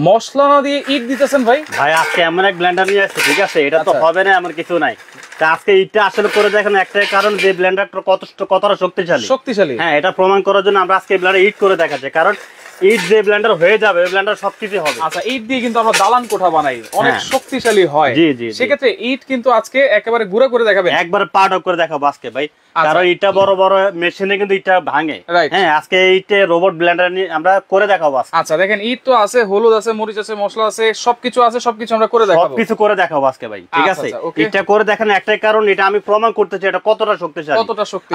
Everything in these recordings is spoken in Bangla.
মশলা না দিয়ে ইট দিতেছেন ভাই? ভাই আজকে এমন এক ব্লেন্ডার নিয়ে আসছে, ঠিক আছে, এটা তো হবে না এমন কিছু নাই। তা আজকে ইটটা আসলে করে দেখেন একটাই কারণ, যে ব্লেন্ডারটা কতটা শক্তিশালী। হ্যাঁ, এটা প্রমাণ করার জন্য আমরা আজকে ব্লেন্ডার ইট করে দেখাচ্ছি, কারণ ইট যে ব্লেন্ডার হয়ে যাবে, ওই ব্লেন্ডার সবকিছু হবে। আচ্ছা, ইট দিয়ে কিন্তু আমরা দালান কোঠা বানাই, অনেক শক্তিশালী হয়। জি জি, সেক্ষেত্রে ইট কিন্তু আজকে একেবারে গুঁড়া করে দেখাবেন, একবারে পার্ট আউট করে দেখাবো আজকে ভাই। কারণ ইটটা বড় বড় মেশিনে কিন্তু ইটটা ভাঙে। হ্যাঁ, আজকে ইটে রোবট ব্লেন্ডার নিয়ে আমরা করে দেখাবো। আচ্ছা দেখেন, ইট তো আছে, হলুদ আছে, মরিচ আছে, মশলা আছে, সবকিছু আছে, সবকিছু আমরা করে দেখাবো, সবকিছু করে দেখাবো আজকে ভাই, ঠিক আছে। ইটটা করে দেখেন একটাই কারণ, এটা আমি প্রমাণ করতেছি এটা কতটা শক্তিশালী।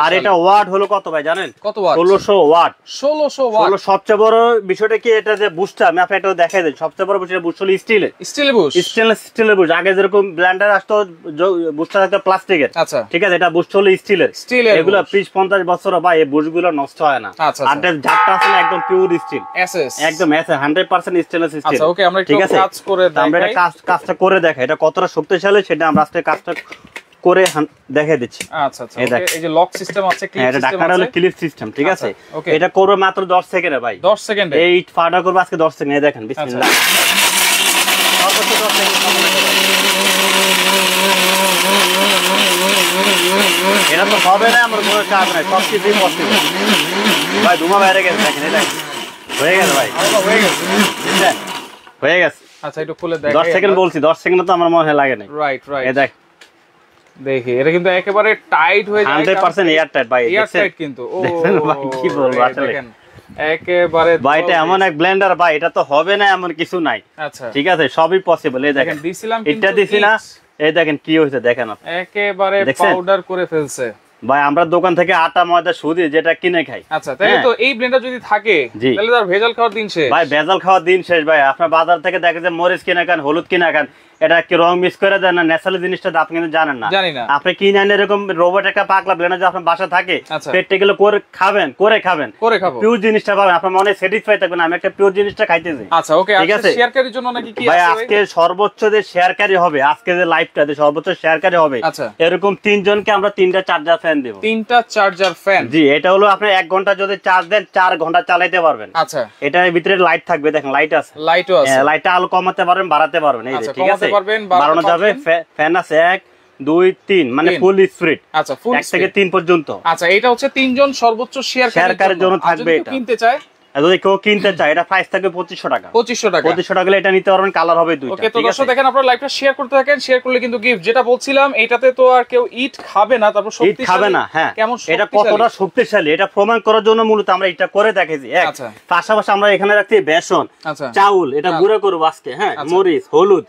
আর এটা ওয়াট হলো কত ভাই জানেন? কত ওয়াট? 1600 ওয়াট। 1600 ওয়াট। সবচেয়ে বড় বিষয়টা কি, এটা যে বুশটা আমি আপনাকে এটা দেখাই দিই, সবচেয়ে বড় বিষয় বুশ হলো স্টিলের বুশ। স্টিলের বুশ। আগে যেরকম ব্লেন্ডার আসতো বুশটা থাকতো প্লাস্টিকের, আচ্ছা ঠিক আছে, এটা বুশ হলো স্টিলের। এগুলো 20-50 বছর ভাই এই বুশগুলো নষ্ট হয় না। আর ঝাড়টা আছে একদম পিওর স্টিল, একদম 100% স্টেনলেস স্টিল। আচ্ছা ওকে, আমরা একটু কাজ করে দেখাই। আমরা কাজটা করে দেখাই এটা কতটা শক্তিশালী, সেটা আমরা আজকে কাজটা করে দেখাই দিচ্ছি। আচ্ছা আচ্ছা, এই যে লক সিস্টেম আছে, ক্লিপ সিস্টেম আছে, এটা ঢাকনাটা হলো ক্লিপ সিস্টেম, ঠিক আছে। এটা করবে মাত্র 10 সেকেন্ডে ভাই, 10 সেকেন্ডে এই ফাটা করবে আজকে 10 সেকেন্ডে। দেখেন বিসমিল্লাহ, সর্বোচ্চ 10 সেকেন্ড। এটা তো হবে না, আমার কোনো কাজ নাই, সব কিছুই পসিবল ভাই। ধুমা বাইরে গেছে, দেখেন এই দেখেন হয়ে গেছে ভাই, হয়ে গেছে। আচ্ছা একটু খুলে দেখেন, 10 সেকেন্ড বলছি, 10 সেকেন্ড তো আমার মনে হয় লাগে না। রাইট রাইট, এই দেখ দেখি এটা কিন্তু একেবারে টাইট হয়ে যায়, 100% এয়ার টাইট ভাই, এয়ার টাইট কিন্তু। ও ভাই কি বলবো আসলে, দেখেন একেবারে ভাই এটা এমন এক ব্লেন্ডার ভাই, এটা তো হবে না এমন কিছু নাই। আচ্ছা ঠিক আছে, সবই পসিবল। এই দেখেন দিছিলাম কিন্তু, এটা দিছি না, এই দেখেন কি হইছে দেখেন, একেবারে পাউডার করে ফেলছে ভাই। আমরা দোকান থেকে আটা ময়দা সুজি যেটা কিনে খাই। আচ্ছা তাই তো, এই ব্লেন্ডার যদি থাকে তাহলে তার ভেজাল খাওয়ার দিন শেষ ভাই, ভেজাল খাওয়ার দিন শেষ ভাই। আপনার বাজার থেকে দেখে যে মরিচ কিনে খান, হলুদ কিনে খান, এটা কি রং মিক্স করে দেন না ন্যাচারাল জিনিসটা আপনি কিন্তু জানেন না। আপনি কিনে আনেন এরকম রোবট একটা পাকলা ব্লেন্ডার যদি আপনার বাসা থাকে, পেটে গেলে করে খাবেন, করে পিওর জিনিসটা পাবেন, আপনার মনে স্যাটিসফাই থাকবেন আমি একটা পিওর জিনিসটা খাইতেছি। আচ্ছা ওকে, ঠিক আছে। শেয়ারকারীর জন্য নাকি কি ভাই আজকে সর্বোচ্চ যে শেয়ারকারী হবে, আজকে যে লাইভটা যে সর্বোচ্চ শেয়ারকারী হবে, এরকম 3 জনকে আমরা 3টা চার্জার ফ্যান দেব। 3টা চার্জার ফ্যান? জি, এটা হলো আপনি 1 ঘন্টা যদি চার্জ দেন 4 ঘন্টা চালাতে পারবেন। আচ্ছা, এটার ভিতরে লাইট থাকবে, দেখেন লাইট আছে, লাইটও আছে, লাইটটা আলো কমাতে পারবেন, বাড়াতে পারবেন। এই যে ঠিক আছে, বাড়ানো যাবে। ফ্যান আছে 1 2 3, মানে ফুল স্পিড। আচ্ছা, ফুল 1 থেকে 3 পর্যন্ত। আচ্ছা, এটা হচ্ছে 3 জন সর্বোচ্চ শেয়ারকারীর জন্য থাকবে। এটা কিনতে চায়, যদি কেউ কিনতে চায়, এটা প্রাইস থাকবে 2500 টাকা। 2500 টাকা এটা নিতে পারবেন, কালার হবে 2টা। ওকে, তো দর্শক দেখেন আপনারা লাইভটা শেয়ার করতে থাকেন, শেয়ার করলে কিন্তু গিফট। যেটা বলছিলাম, এটাতে তো আর কেউ ইট খাবে না, তারপর শক্তিশালী খাবে না। হ্যাঁ, কেমন এটা কতটা শক্তিশালী এটা প্রমাণ করার জন্য মূলত আমরা এটা করে দেখাইছি। আচ্ছা, পাশাপাশি আমরা এখানে রাখছি বেসন, চাউল, এটা গুঁড়ো করব আজকে। হ্যাঁ, মরিচ, হলুদ,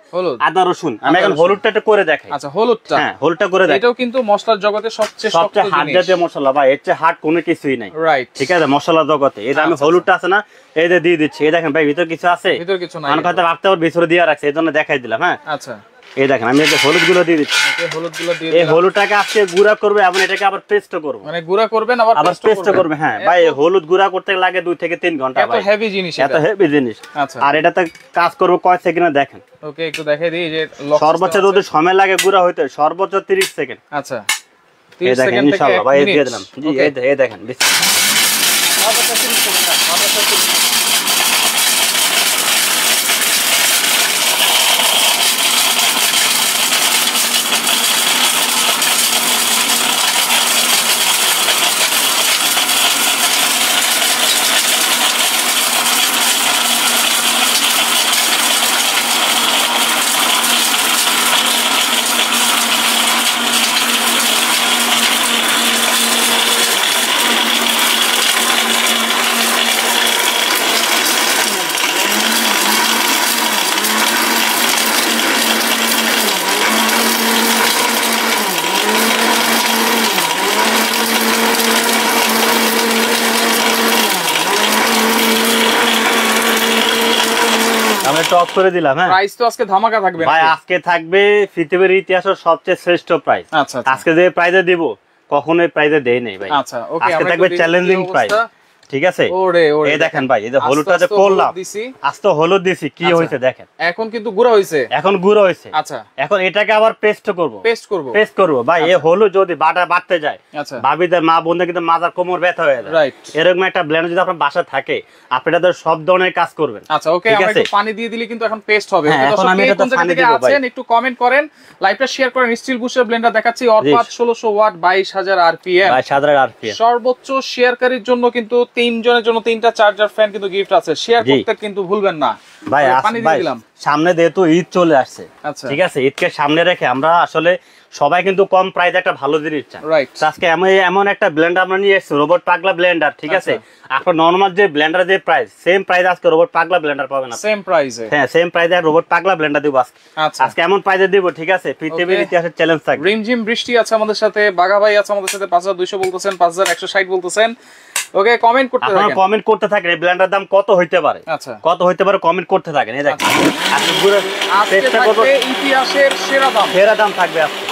আদা, রসুন। আমি এখন হলুদটা একটু করে দেখাই। আচ্ছা, হলুদটা, হ্যাঁ হলুদটা করে দেখাই। এটাও কিন্তু মশলার জগতে সবচেয়ে হার্ড জাতীয় মশলা ভাই, এর চেয়ে হার্ড কোনো কিছুই নাই। রাইট, ঠিক আছে, মশলা জগতে। এই যে আমি হলুদটা আছে না, এই যে দিয়ে দিচ্ছি। এই দেখেন ভাই, ভিতর কিছু আছে? ভিতর কিছু নাই, আমার কথা ভাবতে ওর ভিতরে দিয়ে রাখছে, এই জন্য দেখাই দিলাম। হ্যাঁ আচ্ছা, এই দেখেন আমি এই যে হলুদ গুলো দিয়ে দিচ্ছি। এই হলুদটাকে আজকে গুঁড়া করবে এবং এটাকে আবার পেস্ট করব, মানে গুঁড়া করবেন আবার পেস্ট করবে। হ্যাঁ ভাই, হলুদ গুঁড়া করতে লাগে 2 থেকে 3 ঘন্টা ভাই, এত হেভি জিনিস, এত হেভি জিনিস। আচ্ছা, আর এটাতে কাজ করব কয় সেকেন্ডে দেখেন। ওকে, একটু দেখাই দিই যে সর্বোচ্চ যদি সময় লাগে গুঁড়া হইতে সর্বোচ্চ 30 সেকেন্ড। আচ্ছা, 30 সেকেন্ড ইনশাআল্লাহ ভাই দিয়ে দিলাম। জি, এই দেখেন আমরা টপ করে দিলাম। হ্যাঁ, প্রাইস তো আজকে ধামাকা থাকবে ভাই, আজকে থাকবে পৃথিবীর ইতিহাসের সবচেয়ে শ্রেষ্ঠ প্রাইস। আজকে যে প্রাইজে দিব কখনোই প্রাইজে দেই নাই ভাই। আচ্ছা ওকে, আজকে থাকবে চ্যালেঞ্জিং প্রাইস। ঠিক আছে এই দেখেন ভাই, এই যে হলুদটা যে করলাম আস্তে হলুদ দিছি, কি হয়েছে দেখেন, এখন কিন্তু গুঁড়া হয়েছে, এখন গুঁড়ো হয়েছে। আচ্ছা এখন এটাকে আবার পেস্ট করব ভাই। এই হলুদ যদি বাটতে যায়, ভাবিদের মা বোনদের কিন্তু মাথার কোমর ব্যথা হয়ে যায়। এরকম একটা ব্লেন্ডার যদি আপনার বাসায় থাকে, আপনারা তো সব ধরনের কাজ করবেন। আচ্ছা ওকে, আমরা একটু পানি দিয়ে দিলে কিন্তু এখন পেস্ট হবে। এখন আমি এটা পানি দিব ভাই, একটু কমেন্ট করেন, লাইভটা শেয়ার করেন। স্টিল বুস্টার ব্লেন্ডার দেখাচ্ছি, অরপাত 1600 ওয়াট 22000 আরপিএম, 22000 আরপিএম। সর্বোচ্চ শেয়ারকারীর জন্য কিন্তু 3 জনের জন্য 3টা চার্জার ফ্যান কিন্তু গিফট আছে। শেয়ার করতে কিন্তু ভুলবেন না ভাই। পানি দিয়ে দিলাম। সামনে যেহেতু ঈদ চলে আসছে, ঠিক আছে, ঈদকে সামনে রেখে আমরা আসলে সবাই কিন্তু কম প্রাইসে একটা ভালো জিনিস চাই। আজকে এমন একটা ব্লেন্ডার আমরা নিয়ে এসেছি, রোবট পাগলা ব্লেন্ডার, ঠিক আছে। আপনার নরমাল যে ব্লেন্ডার যে প্রাইস, সেম প্রাইস আজকে রোবট পাগলা ব্লেন্ডার পাবেন না, সেম প্রাইসে। হ্যাঁ, সেম প্রাইসে রোবট পাগলা ব্লেন্ডার দিব আজকে। আজকে এমন প্রাইসে দিব, ঠিক আছে, পৃথিবীর ইতিহাসের চ্যালেঞ্জ থাকবে। রিমঝিম বৃষ্টি আছে আমাদের সাথে, বাঘা ভাই আছে আমাদের সাথে, 5200 বলতেছেন, 5160 বলতেছেন। ওকে, কমেন্ট করতে থাকেন, আপনারা কমেন্ট করতে থাকেন। এই ব্লেন্ডার দাম কত হইতে পারে, আচ্ছা কত হইতে পারে, কমেন্ট করতে থাকেন। এই দেখেন আপনি পুরো চেষ্টা করব, ইতিহাসের সেরা দাম থাকবে আজকে।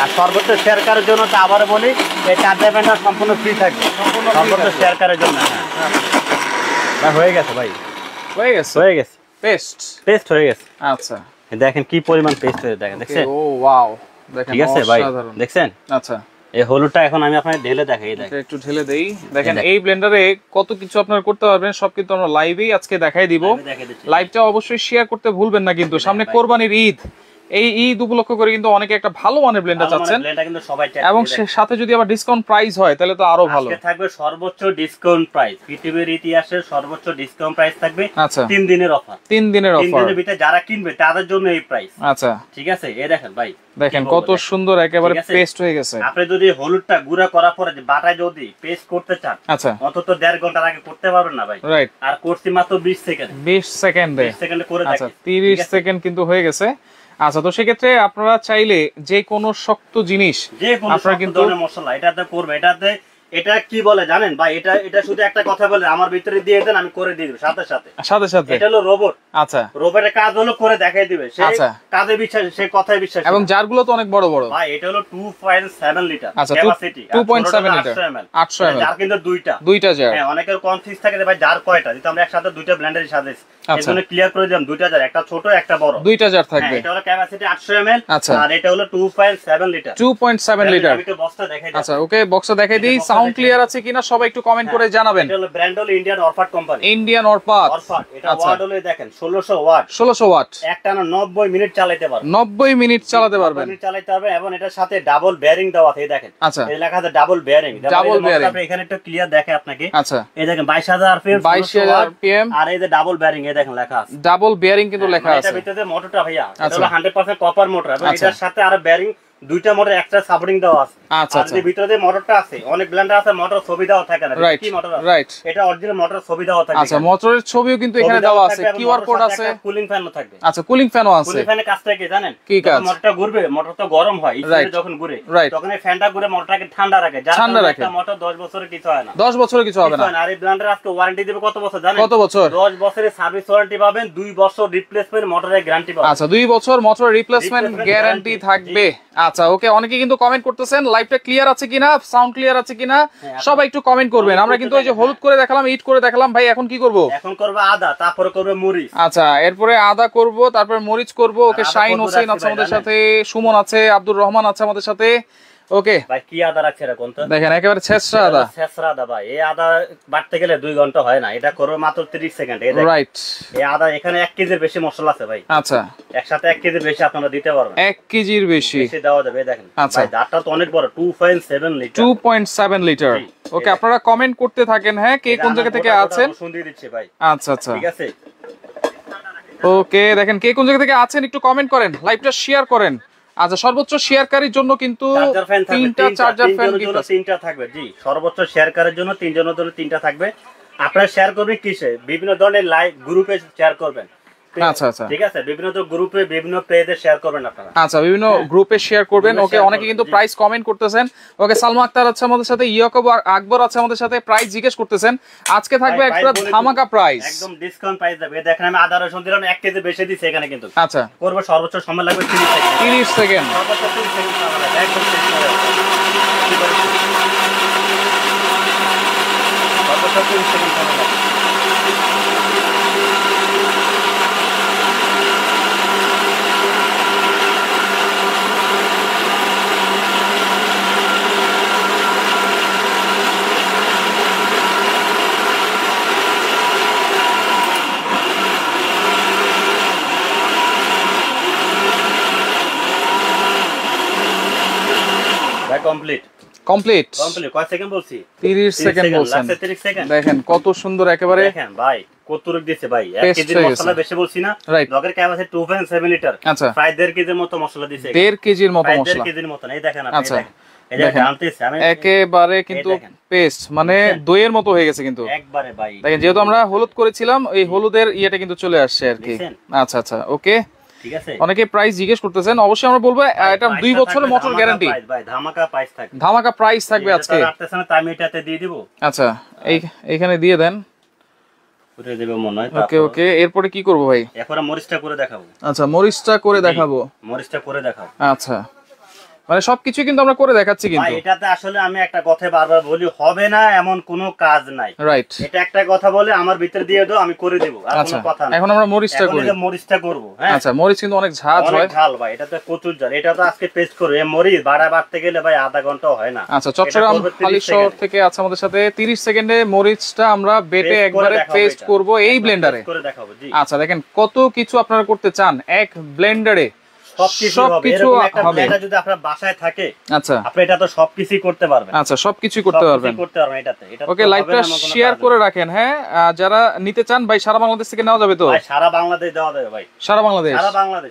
আর সর্বোচ্চ শেয়ার করার জন্য তো আবার বলি, এই চার্জার ব্যান্ডটা সম্পূর্ণ ফ্রি থাকবে সর্বোচ্চ শেয়ার করার জন্য। হ্যাঁ হয়ে গেছে ভাই, হয়ে গেছে পেস্ট হয়ে গেছে। আচ্ছা দেখেন কি পরিমাণ পেস্ট হয়ে, দেখেন দেখছেন? ও ওয়াও, দেখেন ঠিক আছে ভাই, দেখছেন? আচ্ছা এই হলুদটা এখন আমি আপনাকে ঢেলে দেখাই, দেখেন একটু ঢেলে দেই। দেখেন এই ব্লেন্ডারে কত কিছু আপনারা করতে পারবেন, সব কিন্তু আমরা লাইভেই আজকে দেখাই দিব। লাইভটা অবশ্যই শেয়ার করতে ভুলবেন না কিন্তু, সামনে কোরবানির ঈদ, এই ঈদ উপলক্ষ করে কিন্তু অনেকে একটা ভালো মানের ব্লেন্ডার চাচ্ছেন, এবং সাথে যদি আবার ডিসকাউন্ট প্রাইস হয় তাহলে তো আরো ভালো। আজকে থাকবে সর্বোচ্চ ডিসকাউন্ট প্রাইস, পৃথিবীর ইতিহাসের সর্বোচ্চ ডিসকাউন্ট প্রাইস থাকবে। 3 দিনের অফার, 3 দিনের অফার, 3 দিনের ভিতরে যারা কিনবে তাদের জন্য এই প্রাইস। আচ্ছা ঠিক আছে, এই দেখেন ভাই, দেখেন কত সুন্দর একেবারে পেস্ট হয়ে গেছে। আপনি যদি হলুদটা গুঁড়া করার পরে যে বাটায় যদি পেস্ট করতে চান, আচ্ছা অন্তত 1.5 ঘন্টার আগে করতে পারবেন না ভাই। রাইট, আর করছি মাত্র 20 সেকেন্ড, 20 সেকেন্ডে করে দেখেন। আচ্ছা 30 সেকেন্ড কিন্তু হয়ে গেছে। আচ্ছা, তো সেক্ষেত্রে আপনারা চাইলে যে কোনো শক্ত জিনিস, আপনারা কিন্তু মশলা এটাতে করবে, এটাতে এটা কি বলে জানেন ভাই, এটা শুধু একটা কথা বলে আমার ভিতরে দিয়ে দেন, আমি করে দিয়ে দেব সাথে সাথে। এটা হলো রোবট। আচ্ছা, রোবটের কাজ হলো করে দেখাই দিবে, সে কাজে বিশ্বাস, সে কথায় বিশ্বাস। এবং জারগুলো তো অনেক বড় বড় ভাই, এটা হলো 2.7 লিটার ক্যাপাসিটি, 2.7 লিটার 800 ml, যার কিন্তু দুইটা জার। হ্যাঁ, অনেকের কনফিউজ থাকে যে ভাই জার কয়টা, যেহেতু আমরা একসাথে দুইটা ব্লেন্ডারই সাজাইছি, এজন্য ক্লিয়ার করে দিলাম দুইটা জার, একটা ছোট একটা বড়, দুইটা জার থাকবে। এটা হলো ক্যাপাসিটি 800 ml, আর এটা হলো 2.7 লিটার 2.7 লিটার। আমি তো বক্সটা দেখাই দিই। আচ্ছা ওকে, বক্সটা দেখাই দিই। সাউন্ড ক্লিয়ার আছে কিনা সবাই একটু কমেন্ট করে জানাবেন। এটা হলো ব্র্যান্ড হলো Indian Orpat company, Indian Orpat. এটা ওয়াট হলো দেখেন 1600 ওয়াট, 1600 ওয়াট, একটানা 90 মিনিট চালাতে পারবেন, 90 মিনিট চালাতে পারবেন, এবং এটার সাথে ডাবল বেয়ারিং দেওয়া আছে। এই দেখেন, আচ্ছা এই লেখা আছে ডাবল বেয়ারিং, আপনি এখানে একটু ক্লিয়ার দেখে আপনাকে। আচ্ছা এই দেখেন 22000 আরপিএম, 22000 আরপিএম, আর এই যে ডাবল বেয়ারিং, এই দেখেন লেখা আছে ডাবল বেয়ারিং কিন্তু লেখা আছে। এটার ভিতরে মোটরটা ভাইয়া, এটা হলো 100% কপার মোটর, এবং এটার সাথে আরো বেয়ারিং দুইটা মোটর এক্সট্রা সাপোর্টিং দেওয়া আছে। আচ্ছা আচ্ছা, এই ভিতরে যে মোটরটা আছে, অনেক ব্লেন্ডার আছে মোটর ছবি দেওয়া থাকে না, কি মোটর আছে? রাইট, এটা অরিজিনাল মোটর ছবি দেওয়া থাকে। আচ্ছা, মোটরের ছবিও কিন্তু এখানে দেওয়া আছে, কিউআর কোড আছে, কুলিং ফ্যানও থাকবে। আচ্ছা, কুলিং ফ্যানও আছে। কুলিং ফ্যানের কাজটা কি জানেন? কি কাজ? মোটরটা ঘুরবে, মোটর তো গরম হয়, ইসে যখন ঘুরে তখন এই ফ্যানটা ঘুরে মোটরটাকে ঠান্ডা রাখে, যার কারণে একটা মোটর 10 বছরের কিছু হয় না, 10 বছরের কিছু হবে না। আর এই ব্লেন্ডার আজকে ওয়ারেন্টি দেবে কত বছর জানেন? কত বছর? 10 বছরের সার্ভিস ওয়ারেন্টি পাবেন, 2 বছর রিপ্লেসমেন্ট মোটরের গ্যারান্টি পাবেন। আচ্ছা, 2 বছর মোটরের রিপ্লেসমেন্ট গ্যারান্টি থাকবে। আচ্ছা ওকে, অনেকে কিন্তু কমেন্ট করতেছেন লাইভটা ক্লিয়ার আছে কিনা, সাউন্ড ক্লিয়ার আছে কিনা, সবাই একটু কমেন্ট করবেন। আমরা কিন্তু ওই যে হলুদ করে দেখালাম, ইট করে দেখালাম, ভাই এখন কি করব? এখন করব আদা, তারপরে করব মরিচ। আচ্ছা, এরপরে আদা করব, তারপর মরিচ করব। ওকে, শাইন হোসেন আছে আমাদের সাথে, সুমন আছে, আব্দুর রহমান আছে আমাদের সাথে। ওকে ভাই, কি আদা রাখছে এটা কোনটা? দেখেন একেবারে ছেঁচড়া আদা, ছেঁচড়া আদা ভাই। এই আদা বাটতে গেলে 2 ঘন্টা হয় না, এটা করবে মাত্র 30 সেকেন্ড। এই দেখেন, রাইট, এই আদা এখানে 1 কেজির বেশি মশলা আছে ভাই। আচ্ছা, একসাথে 1 কেজির বেশি আপনারা দিতে পারবেন, 1 কেজির বেশি দেওয়া যাবে। দেখেন ভাই, দাঁতটা তো অনেক বড়, 2.7 লিটার, 2.7 লিটার। ওকে, আপনারা কমেন্ট করতে থাকেন। হ্যাঁ, কে কোন জায়গা থেকে আছেন শুনিয়ে দিচ্ছি ভাই। আচ্ছা আচ্ছা, ঠিক আছে। ওকে, দেখেন কে কোন জায়গা থেকে আছেন একটু কমেন্ট করেন, লাইভটা শেয়ার করেন। আচ্ছা, সর্বোচ্চ শেয়ারকারীর জন্য কিন্তু 3টা চার্জার ফ্যান কিন্তু 3টা থাকবে। জি, সর্বোচ্চ শেয়ারকারীর জন্য 3 জনের জন্য 3টা থাকবে। আপনারা শেয়ার করবেন কিসে? বিভিন্ন ধরনের লাইভ গ্রুপে শেয়ার করবেন। আচ্ছা আচ্ছা, ঠিক আছে, বিভিন্ন গ্রুপে বিভিন্ন পেজে শেয়ার করবেন আপনারা। আচ্ছা, বিভিন্ন গ্রুপে শেয়ার করবেন। ওকে, অনেকে কিন্তু প্রাইস কমেন্ট করতেছেন। ওকে, সালমা আক্তার আছে আমাদের সাথে, ইয়াকুব আকবর আছে আমাদের সাথে, প্রাইস জিজ্ঞেস করতেছেন। আজকে থাকবে একটা ধামাকা প্রাইস, একদম ডিসকাউন্ট প্রাইস দেবে। দেখেন আমি আদা রসুন দিলাম 1 কেজি বেশি দিছি এখানে কিন্তু। আচ্ছা, করব সর্বোচ্চ সময় লাগবে 30 সেকেন্ড, 30 সেকেন্ড, সর্বোচ্চ 30 সেকেন্ড সময় লাগবে, একদম 30 সেকেন্ড। 30 সেকেন্ড সময় লাগবে। কমপ্লিট কমপ্লিট কমপ্লিট কয় সেকেন্ড বলছি 30 সেকেন্ড বলছেন 30 সেকেন্ড দেখেন কত সুন্দর একেবারে দেখেন ভাই কতটুক দিয়েছে ভাই 1 কেজি মশলা বেশি বলছি না লগের ক্যাপাসিটি 2.7 লিটার আচ্ছা প্রায় 1.5 কেজির মতো মশলা দিয়েছে 1.5 কেজির মতো মশলা 1.5 কেজির মতো এই দেখেন আপনি দেখেন এই যে জানতেছি আমি একেবারে কিন্তু পেস্ট মানে দইয়ের মতো হয়ে গেছে কিন্তু একবারে ভাই দেখেন যেহেতু আমরা হলুদ করেছিলাম এই হলুদের ইয়েটা কিন্তু চলে আসছে আর কি আচ্ছা আচ্ছা ওকে ঠিক আছে অনেকে প্রাইস জিজ্ঞেস করতেছেন অবশ্যই আমরা বলবো এটা 2 বছরের মোটর গ্যারান্টি ভাই ধামাকা প্রাইস থাকবে ধামাকা প্রাইস থাকবে আজকে রাখতেছেন না আমি এটাতে দিয়ে দিব আচ্ছা এইখানে দিয়ে দেন পুরো দেব মনে হয় ওকে ওকে এরপরে কি করব ভাই এখন মরিচটা করে দেখাবো আচ্ছা মরিচটা করে দেখাবো মরিচটা করে দেখাবো আচ্ছা মানে সবকিছু কিন্তু আমরা করে দেখাচ্ছি কিন্তু ভাই এটাতে আসলে আমি একটা কথা বারবার বলি হবে না এমন কোনো কাজ নাই রাইট এটা একটা কথা বলে আমার ভিতর দিয়ে দাও আমি করে দেব আর কোনো কথা না এখন আমরা মরিচটা করি এখন মরিচটা করব হ্যাঁ আচ্ছা মরিচ কিন্তু অনেক ঝাল হয় অনেক ঝাল ভাই এটাতে প্রচুর ঝাল এটা তো আজকে পেস্ট করব এই মরিচ বাড়তে গেলে ভাই আধা ঘন্টাও হয় না আচ্ছা চট্টগ্রাম হালিশহর থেকে আছে আমাদের সাথে 30 সেকেন্ডে মরিচটা আমরা বেটে একবারে পেস্ট করব এই ব্লেন্ডারে করে দেখাবো জি আচ্ছা দেখেন কত কিছু আপনারা করতে চান এক ব্লেন্ডারে সবকিছু হবে এটা যদি আপনার বাসায় থাকে আচ্ছা আপনি এটা তো সবকিছুই করতে পারবেন আচ্ছা সবকিছু করতে পারবেন এটাতে এটা ওকে লাইভটা শেয়ার করে রাখেন হ্যাঁ যারা নিতে চান ভাই সারা বাংলাদেশ থেকে নেওয়া যাবে তো ভাই সারা বাংলাদেশ দেওয়া যাবে ভাই সারা বাংলাদেশ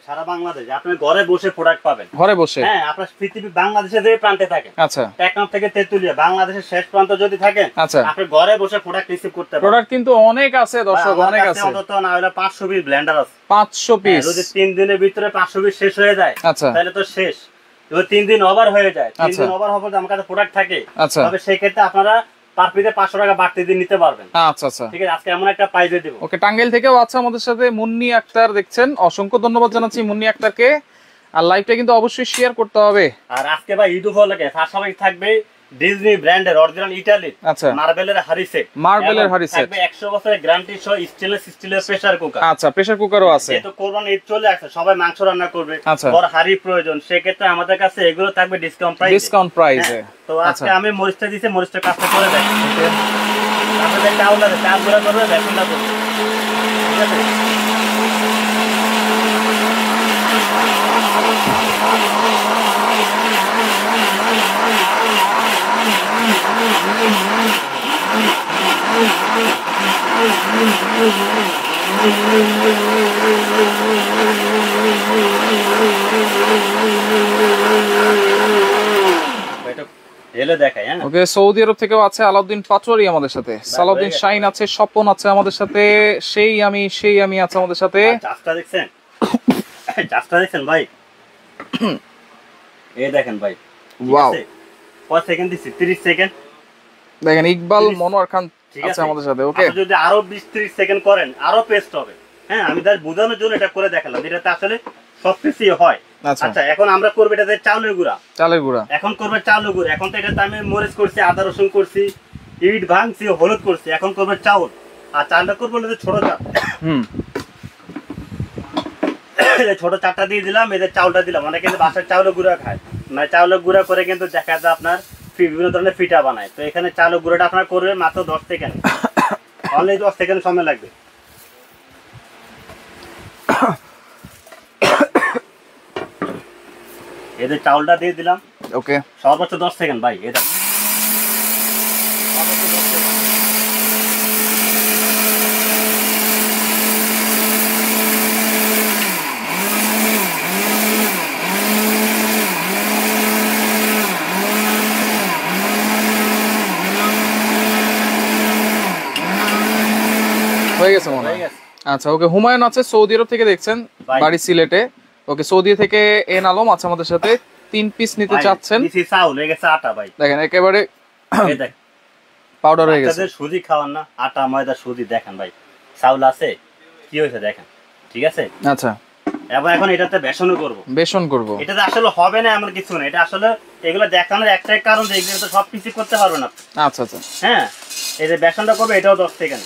সারা বাংলাদেশ আপনি ঘরে বসে প্রোডাক্ট পাবেন ঘরে বসে হ্যাঁ আপনার পৃথিবী বাংলাদেশে যে প্রান্তে থাকেন আচ্ছা টেকনাফ থেকে তেতুলিয়া বাংলাদেশের শেষ প্রান্ত যদি থাকেন আচ্ছা আপনি ঘরে বসে প্রোডাক্ট রিসিভ করতে পারবেন প্রোডাক্ট কিন্তু অনেক আছে দর্শক অনেক আছে অন্তত না হলে 500 পিস ব্লেন্ডার আছে 500 পিস যদি 3 দিনের ভিতরে 500 পিস শেষ হয়ে যায় আচ্ছা তাহলে তো শেষ যদি 3 দিন ওভার হয়ে যায় 3 দিন ওভার হবে আমার কাছে প্রোডাক্ট থাকে তবে সেই ক্ষেত্রে আপনারা পার পিসে 500 টাকা বাড়তি দিয়ে নিতে পারবেন আচ্ছা আচ্ছা ঠিক আছে আজকে এমন একটা প্রাইস দেব ওকে টাঙ্গাইল থেকেও আছে আমাদের সাথে মুন্নি আক্তার দেখছেন অসংখ্য ধন্যবাদ জানাচ্ছি মুন্নি আক্তারকে আর লাইভটা কিন্তু অবশ্যই শেয়ার করতে হবে আর আজকে ভাই ঈদ উপলক্ষে ফার্স্ট থাকবে ডিজনি ব্র্যান্ডের অরিজিনাল ইতালি আচ্ছা মার্বেলের হাড়ি সেট থাকবে 100 বছরের গ্যারান্টি সহ স্টিলের প্রেসার কুকার আচ্ছা প্রেসার কুকারও আছে যেহেতু কোরবানি ঈদ চলে আসছে সবাই মাংস রান্না করবে বড় হাড়ি প্রয়োজন সেক্ষেত্রে আমাদের কাছে এগুলো থাকবে ডিসকাউন্ট প্রাইসে তো আজকে আমি মরিচটা দিয়েছি মরিচটা কাজটা করে দেখি আপনাদের চাউল আছে চাল গুঁড়া করবে বেসনটা করবে ঠিক আছে ওকে সৌদি আরব থেকেও আছে আলাউদ্দিন পাটোয়ারি আমাদের সাথে সালাউদ্দিন শাইন আছে স্বপন আছে আমাদের সাথে সেই আমি আছে আমাদের সাথে দেখছেন ভাই এই দেখেন ভাই ওয়াও কত সেকেন্ড দিছি 30 সেকেন্ড দেখেন ইকবাল মনোয়ার খান আছে আমাদের সাথে ওকে আপনি যদি আরো 20-30 সেকেন্ড করেন আরো পেস্ট হবে হ্যাঁ আমি তার বোঝানোর জন্য এটা করে দেখালাম এটাতে আসলে সবকিছুই হয় আচ্ছা এখন আমরা করব এটাতে চালের গুঁড়া এখন করব চালের গুঁড়া এখন তো এটাতে আমি মরিচ করছি আদা রসুন করছি ইট ভাঙছি হলুদ করছি এখন করব চাউল আর চালটা করব হলো ছোট চাল ছোট চালটা দিয়ে দিলাম এদের চাউলটা দিলাম অনেকে কিন্তু বাসার চাউলের গুঁড়া খায় মানে চাউলের গুঁড়া করে কিন্তু দেখা যায় আপনার বিভিন্ন ধরনের পিঠা বানায় তো এখানে চালের গুঁড়াটা আপনার করবে মাত্র 10 সেকেন্ড অনলি 10 সেকেন্ড সময় লাগবে এদের চাউলটা দিয়ে দিলাম ওকে সর্বোচ্চ 10 সেকেন্ড ভাই এটা হয়ে গেছে মনে হয় আচ্ছা ওকে হুমায়ুন আছে সৌদি আরব থেকে দেখছেন বাড়ি সিলেটে ওকে সৌদি থেকে এন আলম আছে আমাদের সাথে 3 পিস নিতে চাচ্ছেন নিচে চাউল হয়ে গেছে আটা ভাই দেখেন একেবারে এই দেখ পাউডার হয়ে গেছে সুজি খাওয়ান না আটা ময়দা সুজি দেখেন ভাই চাউল আছে কি হয়েছে দেখেন ঠিক আছে আচ্ছা এবং এখন এটাতে বেসন করব এটাতে আসলে হবে না এমন কিছু না, এটা আসলে এগুলো দেখানোর একটাই কারণ যে এগুলো তো সব কিছু করতে পারবে না। আচ্ছা আচ্ছা হ্যাঁ, এই যে বেসনটা করবে এটাও 10 সেকেন্ড।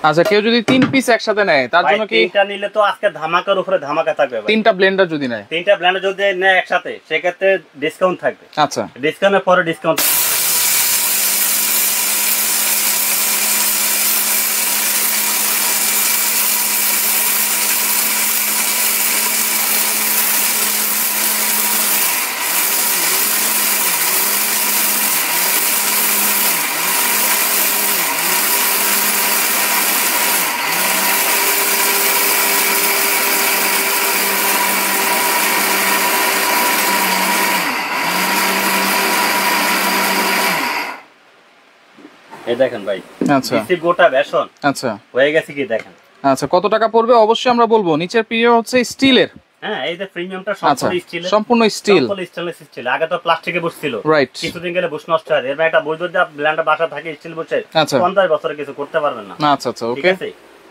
আচ্ছা, কেউ যদি 3 পিস একসাথে নেয় তার জন্য কি? তিনটা নিলে তো আজকে ধামাকার উপরে ধামাকা থাকবে ভাই। তিনটা ব্লেন্ডার যদি নেয়, তিনটা ব্লেন্ডার যদি নেয় একসাথে সেক্ষেত্রে ডিসকাউন্ট থাকবে। আচ্ছা, ডিসকাউন্টের পরে ডিসকাউন্ট। এই দেখেন ভাই, আচ্ছা দিছি গোটা বেসন। আচ্ছা, হয়ে গেছে কি দেখেন। আচ্ছা, কত টাকা পড়বে অবশ্যই আমরা বলবো। নিচের প্রিমিয়াম হচ্ছে স্টিলের। হ্যাঁ, এই যে প্রিমিয়ামটা সম্পূর্ণ স্টিলের, সম্পূর্ণ স্টিল, সম্পূর্ণ স্টেনলেস স্টিল। আগে তো প্লাস্টিকে বসছিল, রাইট, কিছুদিন গেলে বস নষ্ট হয়। এর একটা বৈধ যা ব্লেন্ডার বাসা থাকে স্টিল বসে 50 বছরে কিছু করতে পারবেন না। আচ্ছা আচ্ছা, ওকে।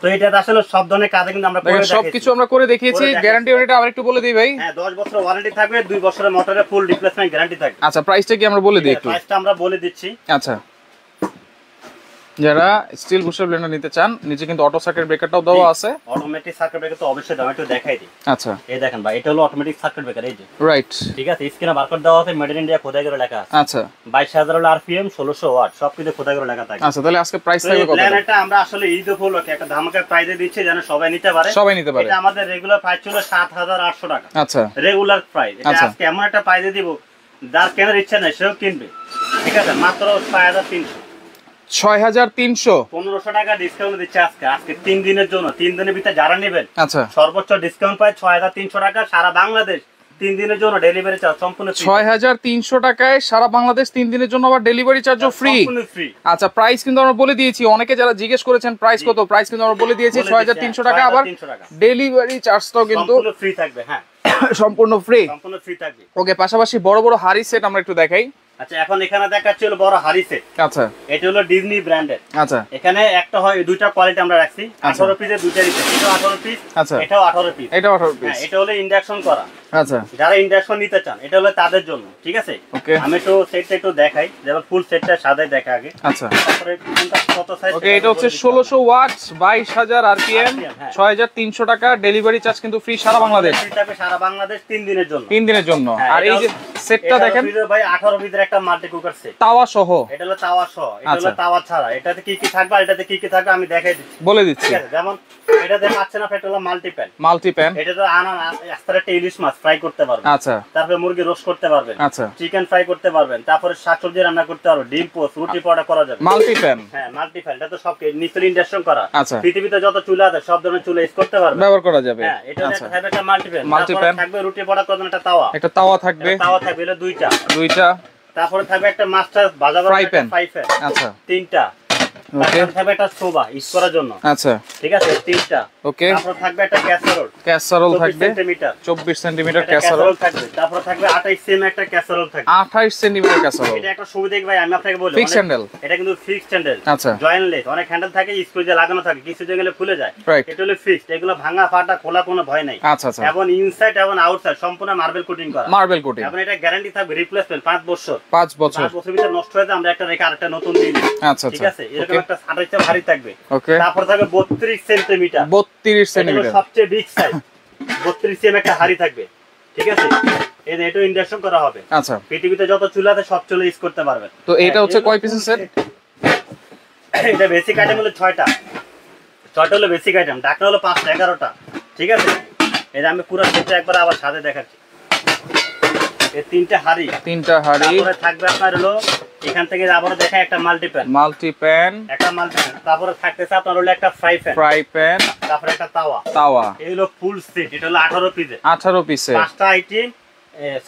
তো এটা আসলে সব ধরনের কাজে কিন্তু আমরা করে দেখিয়েছি, সবকিছু আমরা করে দেখিয়েছি। গ্যারান্টি ওয়ারেন্টি আবার একটু বলে দিই ভাই। হ্যাঁ, 10 বছর ওয়ারেন্টি থাকবে, 2 বছরের মোটরের ফুল রিপ্লেসমেন্ট গ্যারান্টি থাকবে। আচ্ছা, প্রাইসটা কি আমরা বলে দিই একটু? প্রাইসটা আমরা বলে দিচ্ছি। আচ্ছা, যারা স্টিল বুস্টার ব্লেন্ডার নিতে চান, নিচে কিন্তু অটো সার্কিট ব্রেকারটাও দেওয়া আছে। অটোমেটিক সার্কিট ব্রেকার তো অবশ্যই দাম একটু দেখাই দিই। আচ্ছা, এই দেখেন ভাই, এটা হলো অটোমেটিক সার্কিট ব্রেকার। এই যে রাইট, ঠিক আছে, স্ক্রিনে বারকোড দেওয়া আছে, মেড ইন ইন্ডিয়া খোদাই করে লেখা আছে। আচ্ছা, 22000 হলো আরপিএম, 1600 ওয়াট, সব কিছু খোদাই করে লেখা থাকে। আচ্ছা, তাহলে আজকে প্রাইস থাকবে কত? প্ল্যানেটটা আমরা আসলে ঈদ উপলক্ষে একটা ধামাকা প্রাইসে দিচ্ছি যেন সবাই নিতে পারে। সবাই নিতে পারে। এটা আমাদের রেগুলার প্রাইস ছিল 7800 টাকা। আচ্ছা, রেগুলার প্রাইস। এটা আজকে এমন একটা প্রাইসে দিব, যার কেনার ইচ্ছা নাই সেও কিনবে। ঠিক আছে, মাত্র 6300। 6300, 1500 টাকা ডিসকাউন্ট দিচ্ছে আজকে। আজকে 3 দিনের জন্য, 3 দিনের ভিতরে যারা নেবেন আচ্ছা, সর্বোচ্চ ডিসকাউন্ট পায় 6300 টাকা সারা বাংলাদেশ। 3 দিনের জন্য ডেলিভারি চার্জ সম্পূর্ণ ফ্রি। 6300 টাকায় সারা বাংলাদেশ 3 দিনের জন্য, আবার ডেলিভারি চার্জও ফ্রি। সম্পূর্ণ ফ্রি। আচ্ছা, প্রাইস কিন্তু আমরা বলে দিয়েছি। অনেকে যারা জিজ্ঞেস করেছেন প্রাইস কত, প্রাইস কিন্তু আমরা বলে দিয়েছি 6300 টাকা। আবার ডেলিভারি চার্জটাও কিন্তু সম্পূর্ণ ফ্রি থাকবে। হ্যাঁ, সম্পূর্ণ ফ্রি, সম্পূর্ণ ফ্রি থাকবে। ওকে। পাশাপাশি বড় বড় হাড়ি সেট আমরা একটু দেখাই। আচ্ছা, এখন এখানে দেখাচ্ছি হলো বড় হাড়ি সেট। আচ্ছা, এটা হলো ডিজনি ব্র্যান্ডের। আচ্ছা, এখানে একটা হয়, দুইটা কোয়ালিটি আমরা রাখছি। 18 পিসের দুইটা রিসেট, এটাও 18 পিস, আচ্ছা, এটাও 18 পিস, এটাও 18 পিস। হ্যাঁ, এটা হলো ইন্ডাকশন করা। আচ্ছা, যারা ইন্ডাকশন নিতে চান এটা হলো তাদের জন্য। ঠিক আছে, ওকে। আমি তো সেটটা একটু দেখাই, যেমন ফুল সেটটা সাদাই দেখা আগে। আচ্ছা, তারপরে কোনটা কত সাইজ। ওকে, এটা হচ্ছে 1600 ওয়াট, 22000 আরপিএম, 6300 টাকা। ডেলিভারি চার্জ কিন্তু ফ্রি সারা বাংলাদেশ। ফ্রি থাকবে সারা বাংলাদেশ 3 দিনের জন্য। 3 দিনের জন্য। আর এই যে সেটটা দেখেন ভাই, 18 পিসের একটা মাল্টি কুকার সেট, তাওয়া সহ। এটা হলো তাওয়া সহ, এটা হলো তাওয়া ছাড়া। এটাতে কি কি থাকবে আর এটাতে কি কি থাকবে আমি দেখাই দিচ্ছি, বলে দিচ্ছি। ঠিক আছে। যেমন এটাতে পাচ্ছেন আপনি, এটা হলো মাল্টি প্যান। মাল্টি প্যান, এটাতে আস্তারে একটা ইলিশ মাছ ফ্রাই করতে পারবেন। আচ্ছা, তারপরে মুরগি রোস্ট করতে পারবেন, আচ্ছা, চিকেন ফ্রাই করতে পারবেন, তারপরে শাকসবজি রান্না করতে পারবেন, ডিম পোস্ট, রুটি পরোটা করা যাবে। মাল্টি প্যান, হ্যাঁ, মাল্টি প্যান। এটা তো সব নিচে ইন্ডাকশন করা। আচ্ছা, পৃথিবীতে যত চুলা আছে সব ধরনের চুলা ইউজ করতে পারবেন, ব্যবহার করা যাবে। হ্যাঁ, এটা একটা মাল্টি প্যান। মাল্টি প্যান থাকবে রুটি পরোটা করার জন্য একটা তাওয়া, একটা তাওয়া থাকবে। তাওয়া থাকবে হলো দুইটা। তারপরে থাকবে একটা মাস্টার ভাজা ফ্রাই প্যান, আচ্ছা, 3টা। ওকে, থাকবে একটা সোবা ইউজ করার জন্য, আচ্ছা, ঠিক আছে, 3টা। ওকে। তারপর থাকবে একটা ক্যাসারোল থাকবে 24 সেন্টিমিটার ক্যাসারোল থাকবে। তারপর থাকবে 28 সেম একটা ক্যাসারোল থাকবে, 28 সেন্টিমিটার ক্যাসারোল। এটা একটা সুবিধা কি ভাই, আমি আপনাকে বলি, ফিক্স হ্যান্ডেল। এটা কিন্তু ফিক্সড হ্যান্ডেল, আচ্ছা, জয়েন্টলেস। অনেক হ্যান্ডেল থাকে স্ক্রু দিয়ে লাগানো থাকে, কিছু জায়গায় খুলে যায়। এটা হলো ফিক্সড, এগুলো ভাঙা ফাটা খোলা কোনো ভয় নাই। আচ্ছা, আচ্ছা, এবং ইনসাইড এবং আউটসাইড সম্পূর্ণ মার্বেল কোটিং করা, মার্বেল কোটিং। এবং এটা গ্যারান্টি থাকবে রিপ্লেসমেন্ট 5 বছর। 5 বছর ভিতরে নষ্ট হয়ে যায়, আমরা একটা রেখে আরেকটা নতুন দিই। আচ্ছা, ঠিক আছে, এরকম একটা 28 ভারী থাকবে, ওকে। তারপর থাকবে 32 সেন্টিমিটার, 32 সেন্টিমিটার, সবচেয়ে বিগ সাইজ। 32 সেম একটা হাড়ি থাকবে, ঠিক আছে। এটা ইন্ডাকশন করা হবে। আচ্ছা, পৃথিবীতে যত চুলা আছে সব চুলা ইউজ করতে পারবেন। তো এটা হচ্ছে কয় পিসের সেট? এটা বেসিক আইটেম হলো 6টা হলো বেসিক আইটেম, ঢাকনা হলো 5টা, 11টা, ঠিক আছে। এটা আমি পুরো সেটটা একবার আবার সাথে দেখাচ্ছি। এই 3টা হাড়ি, তারপরে থাকবে আপনার হলো এখান থেকে আবার দেখাই একটা মাল্টি প্যান, তারপরে থাকতেছে আপনার হলো একটা ফ্রাই প্যান, তারপরে একটা তাওয়া। এই হলো ফুল সেট, এটা হলো 18 পিসে 5টা আইটেম,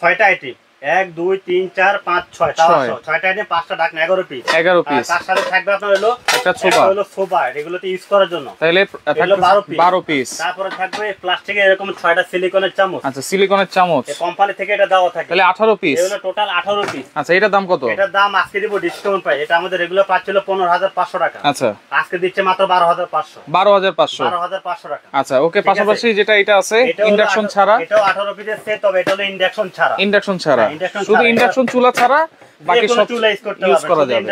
6টা আইটেম, 1 2 3 4 5 6 6টা আইটেম 5টা ঢাকনা 11 পিস। তার সাথে থাকবে আপনার হলো একটা সোফা এগুলোতে ইউজ করার জন্য, তাহলে 12 পিস। তারপরে থাকবে প্লাস্টিকের এরকম 6টা সিলিকনের চামচ। আচ্ছা, সিলিকনের চামচ কোম্পানি থেকে এটা দেওয়া থাকে, তাহলে 18 পিস, এগুলো টোটাল 18 পিস। আচ্ছা, এটার দাম কত? এটার দাম আজকে দিব ডিসকাউন্ট প্রাইস, এটা আমাদের রেগুলার প্রাইস ছিল 15500 টাকা। আচ্ছা, আজকে দিচ্ছে মাত্র 12500 টাকা। আচ্ছা, ওকে। পাশাপাশি যেটা এটা আছে ইন্ডাকশন ছাড়া, এটাও 18 পিসের সেট, তবে এটা হলো ইন্ডাকশন ছাড়া, শুধু ইন্ডাকশন চুলা ছাড়া বাকি সব চুলা ইউজ করা যাবে।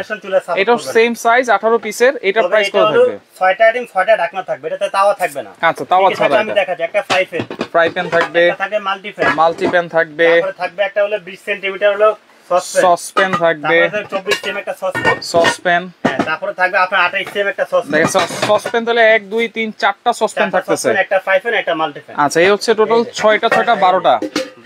এটাও সেম সাইজ 18 পিসের, এটার প্রাইস কত থাকবে? 6টা আইটেম 6টা ঢাকনা থাকবে, এটাতে তাওয়া থাকবে না। আচ্ছা, তাওয়া ছাড়া আমি দেখাচ্ছি, একটা ফ্রাই প্যান থাকবে, একটা মাল্টি প্যান থাকবে, তারপরে থাকবে একটা হলো 20 সেমি হলো সসপ্যান থাকবে, তারপরে 24 সেমি একটা সসপ্যান, হ্যাঁ, তারপরে থাকবে আপনার 28 সেমি একটা সসপ্যান। সসপ্যান তাহলে 1 2 3 4টা সসপ্যান থাকতেছে, একটা ফ্রাই প্যান, একটা মাল্টি প্যান। আচ্ছা, এই হচ্ছে টোটাল 6টা 12টা।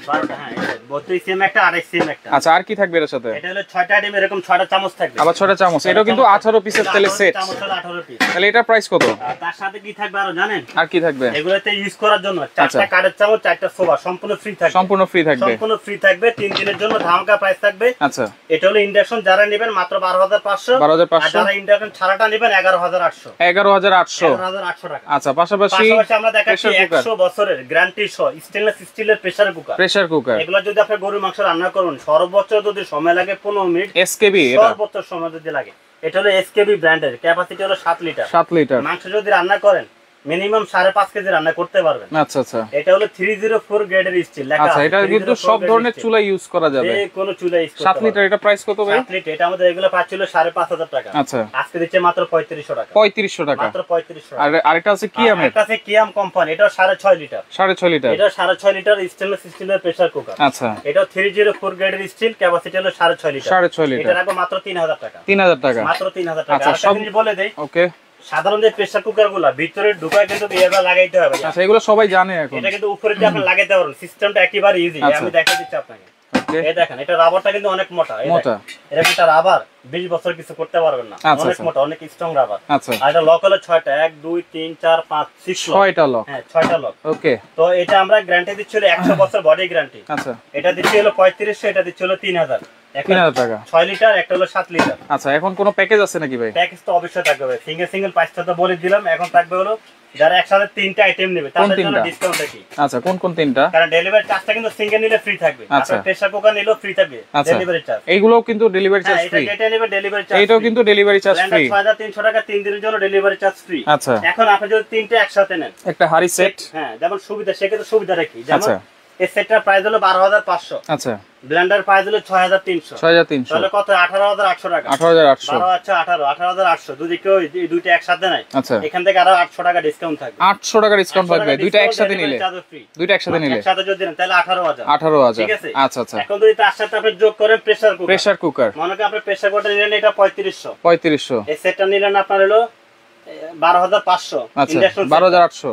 12টা, হ্যাঁ, 32 সেমি একটা, 28 সেমি একটা। আচ্ছা, আর কি থাকবে এর সাথে? এটা হলো 6টা আইটেম, এরকম 6টা চামচ থাকবে, আবার 6টা চামচ। এটাও কিন্তু 18 পিসের তেলে সেট, চামচ হলো 18 পিস। তাহলে এটা প্রাইস কত? তার সাথে কি থাকবে আরো জানেন? আর কি থাকবে? এগুলোতে ইউজ করার জন্য 4টা কাঠের চামচ, 4টা সোফা সম্পূর্ণ ফ্রি থাকবে, সম্পূর্ণ ফ্রি থাকবে, 3 দিনের জন্য ধামাকা প্রাইস থাকবে। আচ্ছা, এটা হলো ইন্ডাকশন যারা নেবেন মাত্র 12500, আর যারা ইন্ডাকশন ছাড়াটা নেবেন 11800 টাকা। আচ্ছা, পাশাপাশি আমরা দেখাচ্ছি 100 বছরের গ্যারান্টি সহ স্টেনলেস স্টিলের প্রেসার কুকার। এগুলো যদি আপনি গরুর মাংস রান্না করুন, সর্বোচ্চ যদি সময় লাগে 15 মিনিট, এসকেবি, সর্বোচ্চ সময় যদি লাগে। এটা হলো এসকেবি ব্র্যান্ডের, ক্যাপাসিটি হলো 7 লিটার। মাংস যদি রান্না করেন মিনিমাম 5.5 কেজি রান্না করতে পারবেন। আচ্ছা আচ্ছা, এটা হলো 304 গ্রেডের স্টিল লেখা আছে। আচ্ছা, এটা কিন্তু সব ধরনের চুলা ইউজ করা যাবে, যে কোন চুলা ইউজ করতে 7 লিটার। এটা প্রাইস কত ভাই? 7 লিটার এটা আমাদের এগুলো পাচ্ছিল 5500 টাকা। আচ্ছা, আজকে দিচ্ছে মাত্র 3500 টাকা। 3500 টাকা, মাত্র 3500 টাকা। আর আরেকটা আছে কিয়ামের, এটা আছে কিয়াম কোম্পানি, এটা 6.5 লিটার। 6.5 লিটার, এটা 6.5 লিটার স্টেনলেস স্টিলের প্রেসার কুকার। আচ্ছা, এটা 304 গ্রেডের স্টিল, ক্যাপাসিটি হলো 6.5 লিটার। 6.5 লিটার, এটা রাখবো মাত্র 3000 টাকা। 3000 টাকা, মাত্র 3000 টাকা। আচ্ছা, সব বলে দেই, ওকে। সাধারণ যে প্রেসার কুকার গুলা ভিতরে ঢুকায় কিন্তু এভাবে লাগাইতে হবে। আচ্ছা, এগুলো সবাই জানে এখন। এটা কিন্তু উপরে দিয়ে আপনি লাগাইতে পারবেন, সিস্টেমটা একেবারে ইজি। আমি দেখাই দিচ্ছি আপনাকে। এই দেখেন, এটা রাবারটা কিন্তু অনেক মোটা। এটা একটা রাবার 20 বছর কিছু করতে পারবেন না, অনেক মোটা, অনেক স্ট্রং রাবার। আচ্ছা, আর এটা লক হলো 6টা, 1 2 3 4 5 6টা লক। হ্যাঁ, 6টা লক। ওকে, তো এটা আমরা গ্যারান্টি দিচ্ছি হলো 100 বছর বডি গ্যারান্টি। আচ্ছা, এটা দিচ্ছি হলো 3500, এটা দিচ্ছি হলো 3000 টাকা। 6 লিটার, একটা হলো 7 লিটার। আচ্ছা, এখন কোন প্যাকেজ আছে নাকি ভাই? প্যাকেজ তো অবশ্যই থাকবে ভাই, সিঙ্গেল প্রাইসটা তো বলে দিলাম। এখন থাকবে হলো যারা একসাথে 3টা আইটেম নেবে তাদের জন্য ডিসকাউন্ট কি? আচ্ছা, কোন তিনটা? কারণ ডেলিভারি চার্জটা কিন্তু সিঙ্গেল নিলে ফ্রি থাকবে, আপনার প্রেসার কুকার নিলেও ফ্রি থাকবে ডেলিভারি চার্জ। এইগুলোও কিন্তু ডেলিভারি চার্জ ফ্রি, এটা নেবে ডেলিভারি চার্জ, এটাও কিন্তু ডেলিভারি চার্জ ফ্রি। 6300 টাকা 3 দিনের জন্য ডেলিভারি চার্জ ফ্রি। আচ্ছা, এখন আপনি যদি 3টা একসাথে নেন, একটা হাড়ি সেট, হ্যাঁ, যেমন সুবিধা, সেক্ষেত্রে সুবিধা রাখি। যেমন এই সেটটার প্রাইস হলো 12500। আচ্ছা, ব্লেন্ডার প্রাইস হলো 6300। তাহলে কত? 18800 টাকা। 18800, 12 আচ্ছা 18800। যদি কেউ এই দুইটা একসাথে নেয়, এখান থেকে আরো 800 টাকা ডিসকাউন্ট থাকবে। 800 টাকা ডিসকাউন্ট থাকবে দুইটা একসাথে নিলে। একসাথে যদি নেন তাহলে 18000। ঠিক আছে, আচ্ছা আচ্ছা। এখন যদি তার সাথে আপনি যোগ করেন প্রেসার কুকার, মনে করেন আপনি প্রেসার কুকারটা নিলেন, এটা 3500। এই সেটটা নিলেন আপনার হলো 12500। ইন্ডাকশন 12800,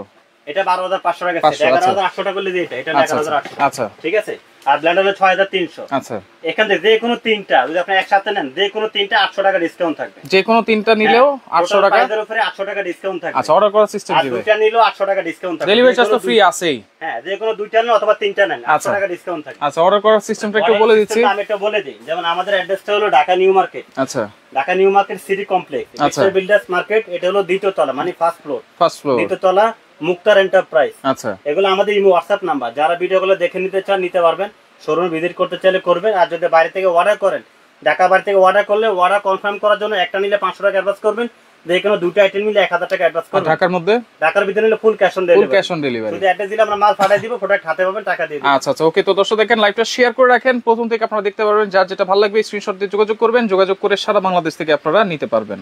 এটা 12500 টাকা সেট। 11800 টাকা করলে এটা 11800। আচ্ছা, ঠিক আছে। আর ব্লেন্ডার হলো 6300। আচ্ছা, এখান থেকে যে কোনো তিনটা যদি আপনি একসাথে নেন, যে কোনো তিনটা 800 টাকা ডিসকাউন্ট থাকবে। যে কোনো তিনটা নিলেও 800 টাকা, এর উপরে 800 টাকা ডিসকাউন্ট থাকবে। আচ্ছা, অর্ডার করার সিস্টেম কি? আর দুইটা নিলেও 800 টাকা ডিসকাউন্ট থাকবে। ডেলিভারি চার্জ তো ফ্রি আছেই। হ্যাঁ, যে কোনো দুইটা নেন অথবা তিনটা নেন, 800 টাকা ডিসকাউন্ট থাকবে। আচ্ছা, অর্ডার করার সিস্টেমটা একটু বলে দিচ্ছি। আমি একটু বলে দিই, যেমন আমাদের অ্যাড্রেসটা হলো ঢাকা নিউ মার্কেট। আচ্ছা, Dhaka New Market City Complex, Excel Builders Market. এটা হলো দ্বিতীয় তলা, মানে ফার্স্ট ফ্লোর। দ্বিতীয় তলা, মুক্তার এন্টারপ্রাইজ। আচ্ছা, এগুলো আমাদের ইমো হোয়াটসঅ্যাপ নাম্বার। যারা ভিডিওগুলো দেখে নিতে চান নিতে পারবেন, শোরুমে ভিজিট করতে চাইলে করবেন। আর যদি বাইরে থেকে অর্ডার করেন, ঢাকা বাইরে থেকে অর্ডার করলে অর্ডার কনফার্ম করার জন্য একটা নিলে 500 টাকা অ্যাডভান্স করবেন, যে কোনো দুটো আইটেম নিলে 1000 টাকা অ্যাডভান্স করবেন। ঢাকার মধ্যে, ঢাকার ভিতরে নিলে ফুল ক্যাশ অন ডেলিভারি। যদি অ্যাড্রেস দিলে আমরা মাল পাঠিয়ে দিব, প্রোডাক্ট হাতে পাবেন, টাকা দিয়ে দিবেন। আচ্ছা আচ্ছা, ওকে। তো দর্শক দেখেন, লাইভটা শেয়ার করে রাখেন, প্রথম থেকে আপনারা দেখতে পারবেন। যার যেটা ভালো লাগবে স্ক্রিনশট দিয়ে যোগাযোগ করবেন, যোগাযোগ করে সারা বাংলাদেশ থেকে আপনারা নিতে পারবেন।